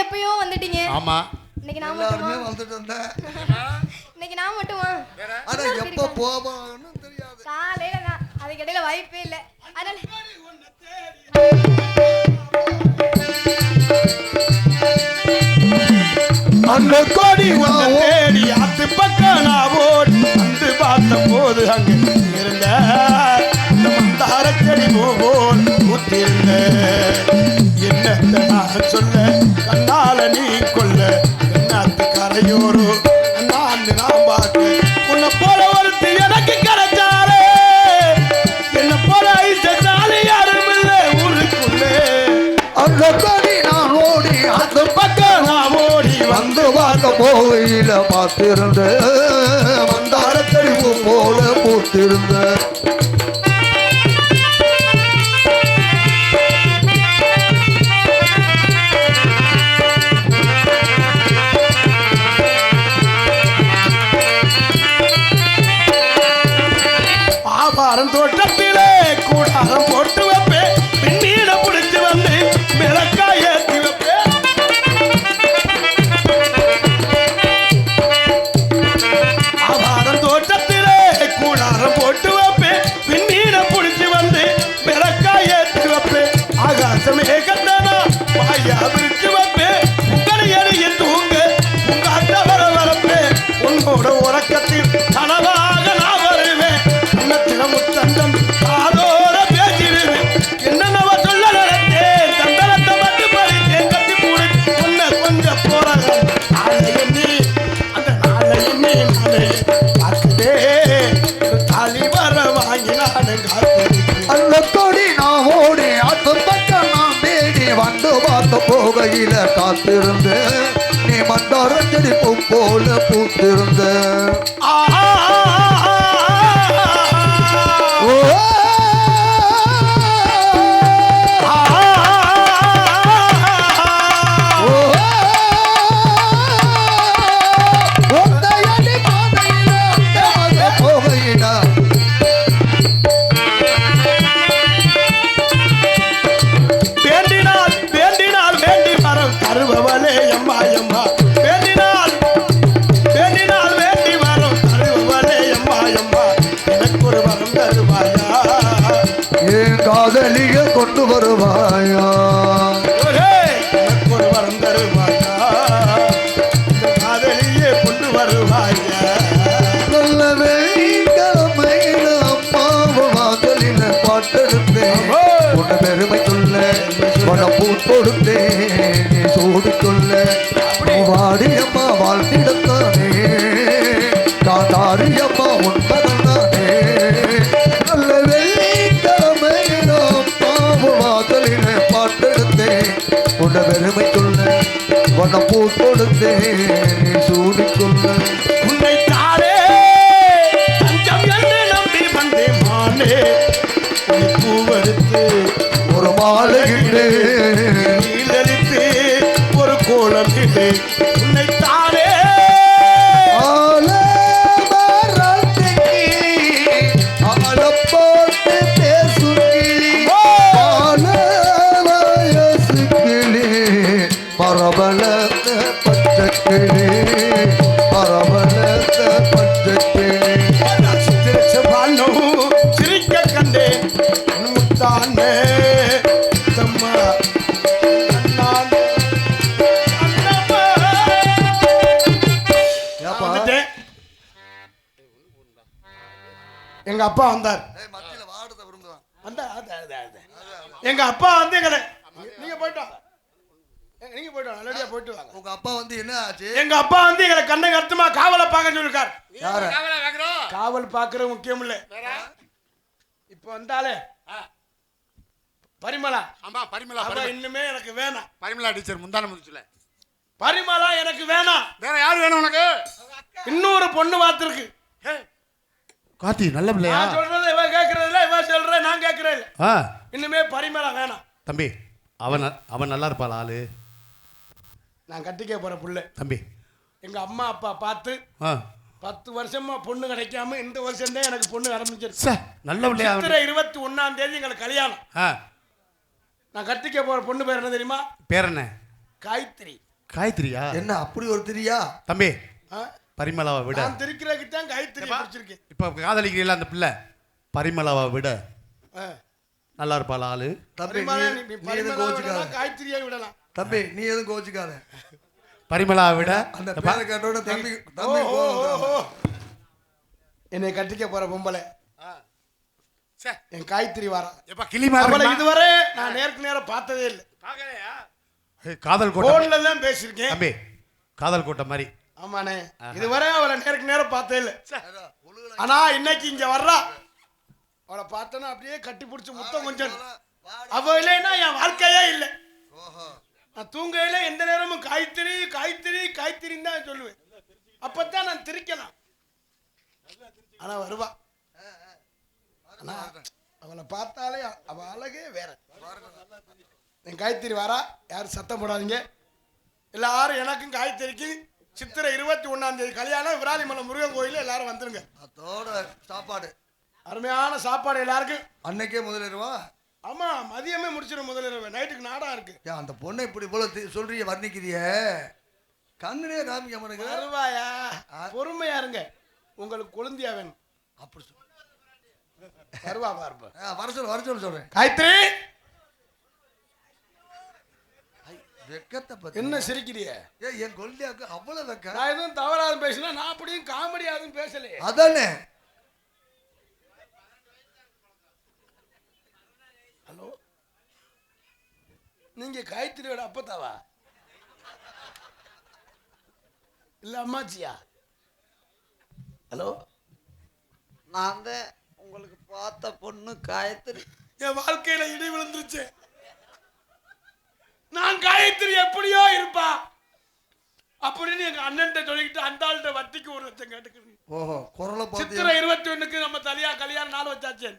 எப்பயோ வந்துட்டீங்க. ஆமா. இன்னைக்கு நான் மட்டும் வந்துட்டு வந்தேன். இன்னைக்கு நான் மட்டுமா? அட எப்ப போவான்னு தெரியாது. காலையில தான். அதுக்கு இடையில வாய்ப்பே இல்ல. அதனால அந்த கோடி தேடி அது பக்கம் நான் ஓடி வந்து பார்த்த போது அங்கே இருந்த மந்தார செடி போல் ஊத்திருந்த என்னத்தை நான் சொல்ல கண்ணால நீ கொல்ல என்னாத்து கரையோரோ நான் பார்த்து உன்னை போல ஒருத்தி எனக்கு கிடைச்சாலே என்ன போல ஐசாலே யாரும் இல்லை ஊருக்குள்ளே அந்த கோடி நான் ஓடி அந்த பக்கம் நான் ஓடி வந்து பார்க்க போகையில பார்த்திருந்த மந்தார தெளிவு போல பூத்திருந்த ஆபாரம் தோட்டத்திலே கூடாரம் போட்டு வைப்பேன் பின்னீட பிடிச்சு வந்து மிளக்காய் ஏற்றி வைப்பேன் ஆபாரம் தோட்டத்திலே கூடாரம் போட்டு வைப்பேன் பின்னீட பிடிச்சு வந்து மிளக்காய் ஏற்றி வைப்பேன் ஆகாசமே கட்டணா பாயா பிடிச்சு வைப்பேன் உங்களை எரிய தூங்க உங்க அட்ட வர வரப்பேன் உன்னோட உறக்கத்தில் கனவாக நான் வருவேன் முத்தந்தம் அதோட பேசிடுவேன் என்னென்னவ சொல்ல நடத்தேன் தந்தனத்தை மட்டும் படித்தேன் கட்டி மூடி உன்னை கொஞ்சம் போறாங்க நாளையண்ணி அந்த நாளையண்ணி நாளை பார்த்துட்டே தாலி வர வாங்கி நானு காத்திருக்கேன் அந்த கொடி நான் ஓடி அந்த பக்கம் நான் தேடி வந்து பார்த்த போகையில காத்திருந்த நீ மந்தார செடி பூ போல பூத்திருந்த தருபவளே எம்மா எம்மா வேண்டினால் வேண்டினால் வேண்டி வரும் தருபவளே எம்மா எம்மா எனக்கு ஒரு வரம் தருவாயா என் காதலிய கொண்டு வருவாயா எனக்கு ஒரு வரம் தருவாயா காதலியே கொண்டு வருவாயா நல்ல வெள்ளிக்கிழமையில அம்மாவும் வாசலில பாட்டெடுத்தேன் உன்னை பெருமை சொல்ல உன பூ கொடுத்தேன் நீ சூடு சொல்ல வாடியம்மா வாழ்த்திடத்தானே காந்தாரியம்மா உண்மதானே நல்ல வெள்ளிக்கிழமையில அம்மாவும் வாசலில பாட்டெடுத்தேன் உன்னை பெருமை சொல்ல உன பூ கொடுத்தேன் நீ சூடு சொல்ல உன்னை தாரே தஞ்சம் என்று நம்பி வந்தேன் மானே பூவெடுத்து ஒரு மாலையிட்டு நீலளித்து ஒரு கோலம் இட்டு உன்னை தானே போட்டு பேசுகிளி வயசு கிளி பரபலத்த பச்சை கிளி பரபலத்த பச்சை கிளி சிரிக்க கண்டேன் முத்தானே தம்மா எங்க அப்பா வந்தார் எங்க அப்பா வந்து எங்களை நீங்க போயிட்டோம் நீங்க போயிட்டோம் நல்லபடியா போயிட்டு வாங்க உங்க அப்பா வந்து என்ன ஆச்சு எங்க அப்பா வந்து எங்களை கண்ணை கருத்துமா காவலை பார்க்க சொல்லிருக்கார் யாரு காவல் பார்க்கறது முக்கியம் இல்ல இப்ப வந்தாலே பரிமளா ஆமா பரிமளா அவ இன்னுமே எனக்கு வேணாம் பரிமளா டீச்சர் முந்தான முடிச்சல பரிமளா எனக்கு வேணாம் வேற யாரு வேணும் உனக்கு இன்னொரு பொண்ணு வாத்திருக்கு கார்த்தி நல்ல பிள்ளையா நான் சொல்றது இவ கேக்குறது இல்ல இவ சொல்ற நான் கேக்குறேன் இன்னுமே பரிமளா வேணாம் தம்பி அவன் நல்லா இருப்பாள் ஆளு நான் கட்டிக்க போற புள்ள தம்பி எங்க அம்மா அப்பா பார்த்து 10 வருஷமா பொண்ணு கிடைக்காம இந்த வருஷம் தான் எனக்கு பொண்ணு ஆரம்பிச்சிருச்சு நல்ல பிள்ளையா 21ஆம் தேதி எங்களுக்கு கல்யாணம் நான் கட்டிக்க போற பொண்ணு பேர் என்ன தெரியுமா பேர் என்ன காயத்ரி காயத்ரியா? என்ன அப்படி ஒரு திரியா? தம்பி ஆ? பரிமளாவை விட நான் திரிக்கிறதுக்கு தான் காயத்ரி பிடிச்சிருக்கேன். இப்ப காதலிக்கிறீங்களா அந்த பிள்ளை? பரிமளாவை விட ஆ. நல்லா இருப்பாள் ஆளு. தம்பி பரிமளா, நீ நீ எதுவும் பரிமளாவை கோச்சுக்காத. விடலாம், காயத்ரியை விடலாம். தம்பி நீ எதுவும் கோச்சுக்காத. பரிமளாவை விட அந்த பேரை கேட்டோட தம்பி தம்பி ஓ, ஓ, ஓ. என்னை கட்டிக்க போற பொம்பளை என் காயத்ரி வாரா. எப்ப கிளி அவளை மாதிரி இதுவரை நான் நேருக்கு நேரம் பார்த்ததே இல்லை. காதல் கோட்டை போன்ல தான் பேசியிருக்கேன். தம்பி, காதல் கோட்டை மாதிரி. ஆமாண்ணே, இதுவரை அவளை நேருக்கு நேரம் பார்த்ததே இல்லை. ஆனா இன்னைக்கு இங்க வர்றா, அவளை பார்த்தோன்னா அப்படியே கட்டி பிடிச்சி முத்தம் கொஞ்சம். அவ இல்லைன்னா என் வாழ்க்கையே இல்லை. நான் தூங்கையில எந்த நேரமும் காயத்ரி காயத்ரி காயத்ரின்னு தான் சொல்லுவேன். அப்பதான் நான் திரிக்கலாம். ஆனா வருவா. ஆனா அவளை பார்த்தாலே அவ அழகே வேற. என் காயத்ரி வாரா, யாரும் சத்தம் போடாதீங்க. எல்லாரும் எனக்கும் காயத்ரிக்கும் சித்திரை 21 கல்யாணம், விராலிமலை முருகன் கோயில். எல்லாரும் வந்துருங்க. அதோட சாப்பாடு அருமையான சாப்பாடு எல்லாருக்கும். அன்னைக்கே முதலிடுவா. ஆமா, மதியமே முடிச்சிடும். முதல்ல நைட்டுக்கு நாடகம் இருக்கு. அந்த பொண்ணை இப்படி போல சொல்றிய வர்ணிக்கிறிய, கண்ணுனே காமிக்க மாட்டேங்க. வருவாயா? பொறுமையா இருங்க, உங்களுக்கு கொழுந்தியா வேணும். அப்படி சொல்லு. வருவா பாருப்பா. வர சொல்லு சொல்றேன். காயத்ரி, வெக்கத்தை பத்தி என்ன சிரிக்கிறிய? என் கொல்லியாக்கு அவ்வளவு வெக்க. நான் எதுவும் தவறாத பேசினா, நான் அப்படியும் காமெடியாதும் பேசலையே. அதானே. ஹலோ, நீங்க காயத்ரியோட அப்பத்தாவா இல்ல அம்மாச்சியா? ஹலோ, நான் தான் உங்களுக்கு பார்த்த பொண்ணு காயத்ரி. என் வாழ்க்கையில இடி விழுந்துருச்சு. நான் காயத்ரி எப்படியோ இருப்பா அப்படின்னு எங்க அண்ணன் சொல்லிக்கிட்டு அந்த ஆள்கிட்ட வட்டிக்கு 1 லட்சம் கேட்டுக்கிறீங்க. ஓஹோ, குரலை பார்த்து சித்திரை 21 நம்ம தனியா கல்யாணம் நாள் வச்சாச்சு.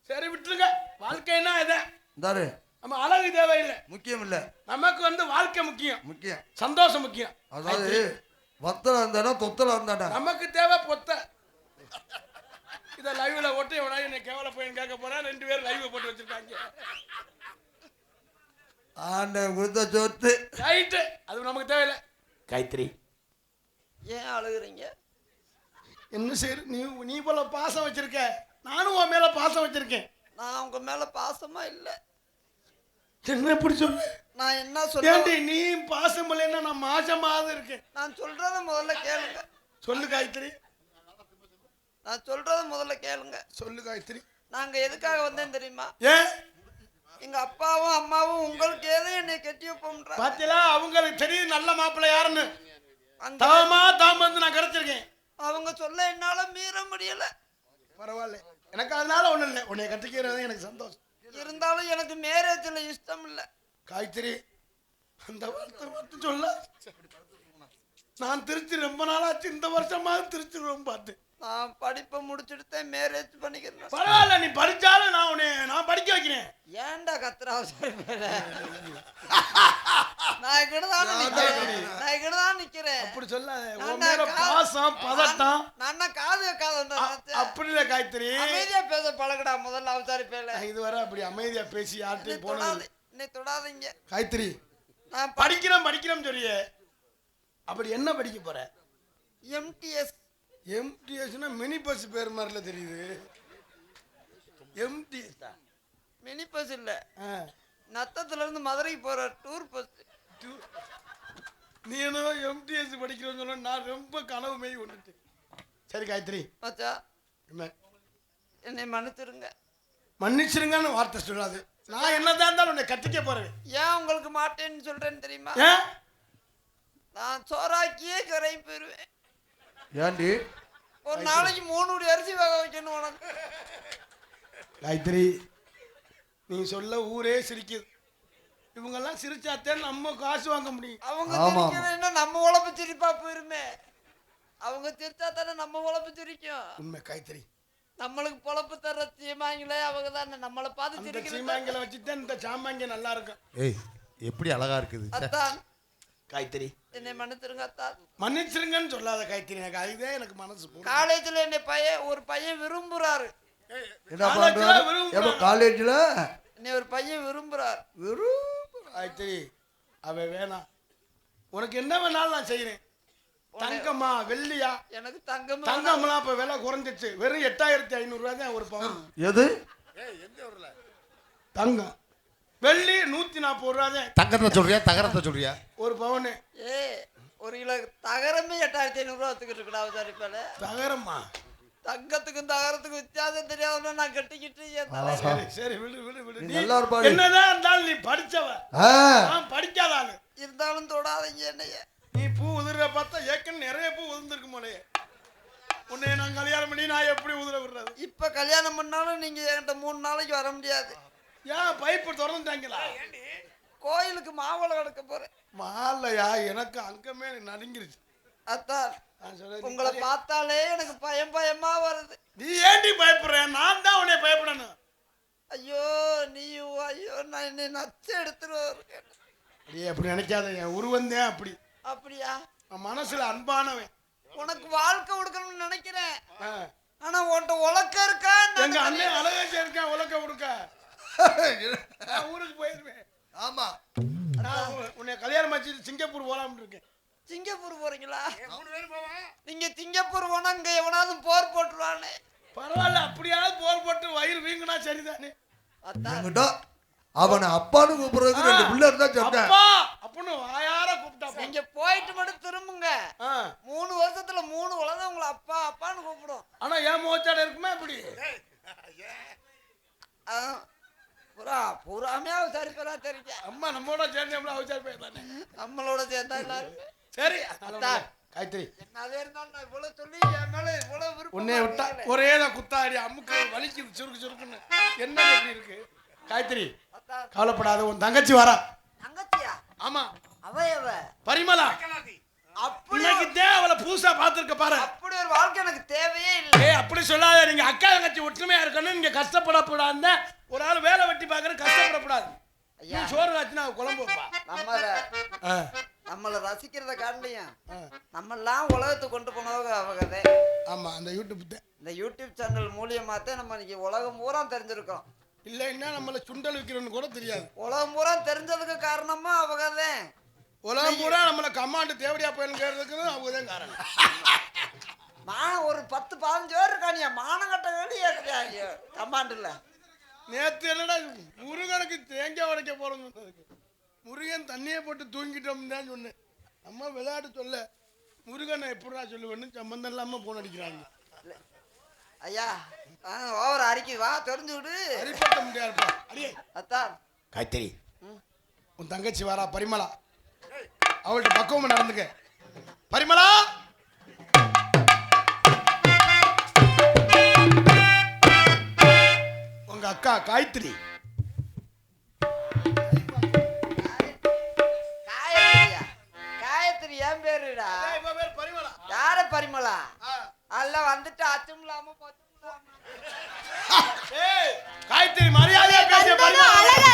சரி விட்டுருங்க. வாழ்க்கைன்னா இதை தாரு நம்ம அழகு தேவையில்லை. முக்கியம் இல்ல, நமக்கு வாழ்க்கை முக்கியம், முக்கியம் சந்தோஷம் முக்கியம். அதாவது வத்தல இருந்தாடா தொத்தல இருந்தாடா. நமக்கு தேவை பொத்த. இதை லைவ்ல ஓட்டு எவனா என்னை கேவல போய் கேட்க போறா. 2 பேரும் லைவ் போட்டு வச்சிருக்காங்க. ஆண்டன் கொடுத்த சொத்து ரைட்டு, அது நமக்கு தேவையில்லை. காயத்ரி, ஏன் அழுகுறீங்க? என்ன செய்ய? நீ போல பாசம் வச்சிருக்க, நானும் உன் மேல பாசம் வச்சிருக்கேன். நான் உங்க மேல பாசமா இல்ல. என்ன எப்படி சொல்லு? நான் என்ன சொல்றேன்? ஏண்டி நீ பாசம் இல்லைன்னா நான் மாசமாவது இருக்கேன். நான் சொல்றத முதல்ல கேளுங்க. சொல்லு காயத்ரி, நான் சொல்றத முதல்ல கேளுங்க. சொல்லு காயத்ரி. நாங்க எதுக்காக வந்தேன் தெரியுமா? ஏன்? எங்க அப்பாவும் அம்மாவும் உங்களுக்கு ஏதோ என்னை கட்டி வைப்போம்ன்ற. பாத்தீங்களா, அவங்களுக்கு தெரியும் நல்ல மாப்பிள்ளை யாருன்னு. அங்க தாம் வந்து நான் கிடைச்சிருக்கேன். அவங்க சொல்ல என்னால மீற முடியல. பரவாயில்ல, எனக்கு அதனால ஒண்ணும் இல்லை. உன்னை கட்டிக்கிறது எனக்கு சந்தோஷம். இருந்தாலும் எனக்கு மேரேஜ்ல இஷ்டம் இல்ல. காயத்ரி, அந்த வார்த்தை மட்டும் சொல்ல. நான் திருச்சி ரொம்ப நாளாச்சு. இந்த வருஷமாவது திருச்சி ரொம்ப பார்த்து. நான் படிப்பை முடிச்சுட்டு மேரேஜ் பண்ணிக்கிறேன். பரவாயில்ல, நீ படிச்சாலும் நான் படிக்க வைக்கிறேன். ஏன்டா கத்துறா? நான் இங்கதான் நிக்கிறேன். அப்படி சொல்ல. நான் உன் மேல பாசம் பதட்டம். நான் காது வைக்காத. அப்படி இல்ல காயத்ரி, அமைதியா பேச பழகடா முதல்ல. அவசாரி பேல இதுவரை அப்படி அமைதியா பேசி யார்ட்டையும் போனது. என்னை தொடாதீங்க. காயத்ரி, நான் படிக்கிறேன் சொல்லியே, அப்படி என்ன படிக்க போற? எம்டிஎஸ். எம்டிஎஸ்னா மினி பஸ் பேர் மாதிரில தெரியுது. எம்டிஎஸ் மினி பஸ் இல்ல, நத்தத்துல இருந்து மதுரைக்கு போற டூர் பஸ். நீ என்ன எம்டிஎஸ் படிக்கிறேன்னு சொன்ன, நான் ரொம்ப கனவு மெய் ஒன்றுட்டு. சரி காயத்ரி, மச்சா என்ன என்னை மன்னிச்சிருங்க. மன்னிச்சிருங்கன்னு வார்த்தை சொல்லாது. நான் என்னதான் இருந்தாலும் உன்னை கட்டிக்க போறேன். ஏன் உங்களுக்கு மாட்டேன்னு சொல்றேன்னு தெரியுமா? ஏன்? நான் சோறாக்கியே கரையும் போயிருவேன். ஏண்டி ஒரு நாளைக்கு 3 உடைய அரிசி வேக வைக்கணும் உனக்கு. காயத்ரி, நீ சொல்ல ஊரே சிரிக்குது. இவங்கெல்லாம் சிரிச்சாத்தே நம்ம காசு வாங்க முடியும். அவங்க சிரிக்கிறேன்னா நம்ம உழப்பு சிரிப்பா போயிருமே. அவங்க சிரிச்சா தானே நம்ம உழப்பு சிரிக்கும். உண்மை காயத்ரி, நம்மளுக்கு பொழப்பு தர்ற சீமாங்களே அவங்க தானே. நம்மளை பார்த்து அந்த சிரிக்கிறது. சீமாங்கில வச்சுதான் இந்த சாமாங்க நல்லா இருக்கும். ஏய், எப்படி அழகா இருக்குது. அத்தான் காயத்ரி, என்னை மன்னிச்சிருங்க அத்தான். மன்னிச்சிருங்கன்னு சொல்லாத காயத்ரி, எனக்கு அதுதான் எனக்கு மனசு போகும். காலேஜ்ல என்னை ஒரு பையன் விரும்புறாரு. என்ன பண்றாரு? காலேஜ்ல என்னை ஒரு பையன் விரும்புறாரு. காயத்ரி, அவ வேணாம். உனக்கு என்ன வேணாலும் நான் செய்யறேன். தங்கம்மா வெள்ளியா? எனக்கு தங்கம் தங்கம்லாம் இப்ப விலை குறைஞ்சிச்சு. வெறும் 8500 ரூபாய் தான் ஒரு பவுன். எது தங்கம் வெள்ளி 140 ரூபாய் தான் தங்கத்தை சொல்றியா தகரத்தை சொல்றியா? ஒரு பவுனு. ஏ ஒரு கிலோ தகரமே 8500 ரூபா வச்சுக்கிட்டு இருக்கா சார். இப்ப தகரம்மா? தங்கத்துக்கும் தகரத்துக்கும் வித்தியாசம் தெரியாத நான் கட்டிக்கிட்டு சரி சரி விடு விடு விடு. நீ நீ நல்லா இருப்பாரு. என்னதான் இருந்தாலும் நீ படிச்சவ, ஆ, நான் படிக்காத ஆளு. இருந்தாலும் தொடாதீங்க என்னைய. நீ பூ உதிர பார்த்தா ஏற்கனவே நிறைய பூ உதிர்ந்திருக்கு போலயே. உன்னை நான் கல்யாணம் பண்ணி நான் எப்படி உதிர விடுறது? இப்ப கல்யாணம் பண்ணாலும் நீங்க என்கிட்ட 3 நாளைக்கு வர முடியாது. ஏன் பைப்பு திறந்துட்டாங்களா? கோயிலுக்கு மாவளம் எடுக்க போறேன். மாலையா? எனக்கு அங்கமே நடுங்கிருச்சு. அத்தான் நான் சொல்றேன், உங்களை பார்த்தாலே எனக்கு பயமா வருது. நீ ஏண்டி பயப்படுற? நான் தான் உன்னை பயப்படணும். ஐயோ ஐயோ நான் என்னை நச்சு எடுத்துருவேன். அப்படியே அப்படி நினைக்காத. என் உருவந்தேன் அப்படி. அப்படியா? நான் மனசுல அன்பானவன். உனக்கு வாழ்க்கை கொடுக்கணும்னு நினைக்கிறேன். ஆ. ஆனா உன்கிட்ட உலக்க இருக்கா? எங்க அண்ணன் அழகாச்சா இருக்கேன். உலக்க கொடுக்க நான் ஊருக்கு போயிருவேன். ஆமா. நான் உன்னை கல்யாணம் வச்சுட்டு சிங்கப்பூர் போலாம்னு இருக்கேன். சிங்கப்பூர் போறீங்களா? நீங்க சிங்கப்பூர் போனா இங்க எவனாவது போர் போட்டுருவானே. பரவாயில்ல, அப்படியாவது போர் போட்டு வயிறு வீங்கினா சரிதானே. அத்தான் என்கிட்ட அவனை அப்பான்னு கூப்பிடுறதுக்கு 2 பிள்ளை இருந்தா சொன்னேன். அப்பா அப்படின்னு வாயார கூப்பிட்டா நீங்க போயிட்டு மட்டும் திரும்புங்க. ஆ. 3 வருஷத்துல 3 உலகம் உங்களை அப்பா அப்பான்னு கூப்பிடும். ஆனா ஏன் முகச்சாடை இருக்குமா இப்படி? பூராமே சரிப்பரா தெரிஞ்ச அம்மா நம்மளோட சேர்ந்து நம்மள அவச்சார் போயிடலானே. நம்மளோட சேர்ந்தா எல்லாரும் சரி அத்தா. காயத்ரி, என்னதே இருந்தாலும் நான் இவ்வளவு சொல்லி என் மேல இவ்வளவு விருப்பம் உன்னை விட்டா ஒரே தான் குத்தாடி அம்முக்கு வலிக்குது சுருக்கு சுருக்குன்னு. என்ன எப்படி இருக்கு காயத்ரி? அத்தா. கவலைப்படாத, உன் தங்கச்சி வரா. தங்கச்சியா? ஆமா, அவ பரிமளா. அப்படி இன்னைக்கு அவளை புதுசா பாத்துருக்க பாரு. அப்படி ஒரு வாழ்க்கை எனக்கு தேவையே இல்லை. ஏய் அப்படி சொல்லாத. நீங்க அக்கா தங்கச்சி ஒற்றுமையா இருக்கணும். நீங்க கஷ்டப்படக்கூடாது. ஒரு ஆள் வேலை வெட்டி பாக்குற கஷ்டப்படக்கூடாது. ஐயா. சோறு ஆச்சுன்னா குழம்பு வைப்பா. நம்மள ரசிக்கிறத காட்டிலையும் நம்மெல்லாம் உலகத்துக்கு கொண்டு போனவங்க அவங்க. ஆமா, அந்த யூடியூப் இந்த யூடியூப் சேனல் மூலியமாத்தான் நம்ம இன்னைக்கு உலகம் பூரா தெரிஞ்சிருக்கோம். இல்லைன்னா நம்மள சுண்டல் விற்கிறோன்னு கூட தெரியாது. உலகம் பூரா தெரிஞ்சதுக்கு காரணமா அவங்கதான். உலகம் பூரா நம்மள கமாண்டு தேவடியா போயிருக்கிறதுக்கு அவங்கதான் காரணம். ஒரு 10-15 பேர் இருக்கானியா மானங்கட்ட வேண்டிய கமாண்டுல. நேத்து என்னடா முருகனுக்கு தேங்காய் உடைக்க போறோம்னு சொன்னதுக்கு முருகன் தண்ணியை போட்டு தூங்கிட்டோம்னு தான் சொன்னேன். அம்மா விளையாட்டு சொல்ல முருகனை எப்படா சொல்லுவேன்னு சம்பந்தம் இல்லாம போன் அடிக்கிறாங்க. ஐயா ஓவர் அறிக்கை வா தெரிஞ்சு விடு. அடிப்பட்ட முடியாதுப்பா. அடியே அத்தான் காய்த்தறி, உன் தங்கச்சி வரா பரிமளா. அவள்கிட்ட பக்குவமா நடந்துக்க. பரிமளா, உங்க அக்கா காயத்ரி. காயத்ரியா? காயத்ரி என் பேருடா. பரிமளா. யார பரிமளா? அல்ல வந்துட்டு அச்சும் இல்லாம காயத்ரி மரியாதையா பேச. அழகா